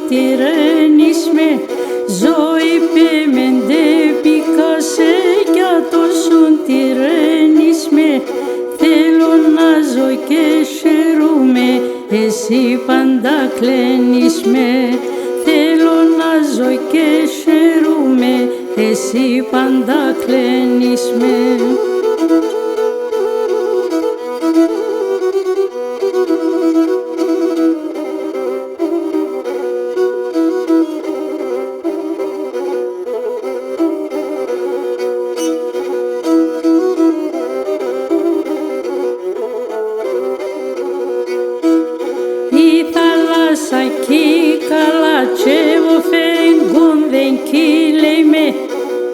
τυρέννισμε, ζωή πέμεντε πικασέ κι ατόσον τυρέννισμε. Θέλω να ζω και χαίρομαι, εσύ πάντα κλαίνεις με. Θέλω να ζω και χαίρομαι, εσύ πάντα κλαίνεις με. Σακί καλά τσέβο φέγγουν δεν κύλεμε.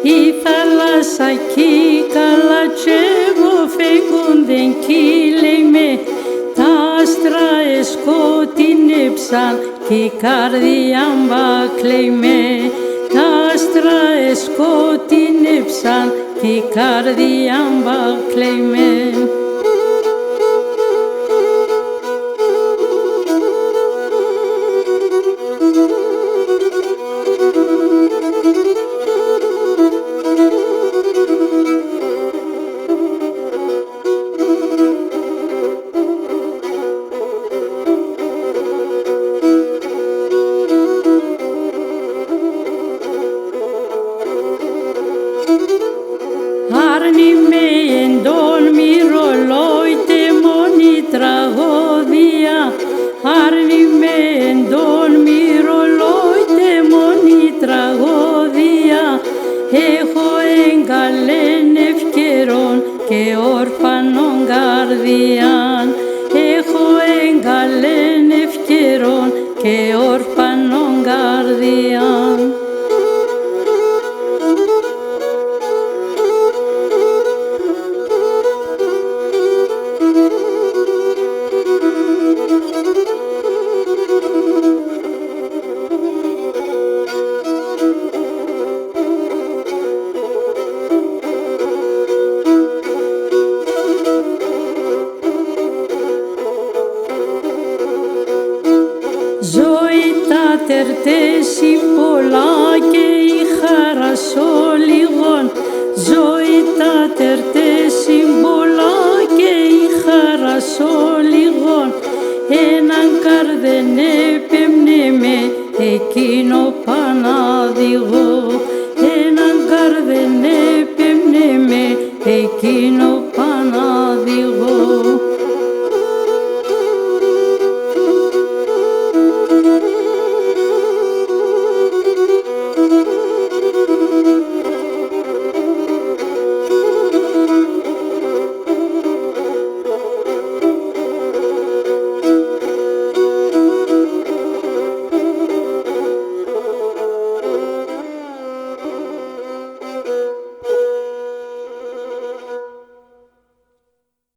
Η θάλασσα κι καλά τσέβο φέγγουν δεν κύλεμε. Τα άστρα εσκότεινεψαν κι η καρδιά μπακλέμε. Τα άστρα εσκότεινεψαν κι η καρδιά μπακλέμε. Άρνημε εντόν μυρολόιτε μόνη τραγωδία. Άρνημε εντόν μυρολόιτε μόνη τραγωδία. Έχω εγκαλέν ευκαιρών και όρφανον καρδιάν. Έχω εγκαλέν ευκαιρών και όρφανον καρδιάν. Ζωή τα τερτέσει πολλά και η χαρά λίγων. Ζωή τα τερτέσει πολλά και η χαρά λίγων. Έναν καρδενέ πέμνε με εκείνο πανάδειγο.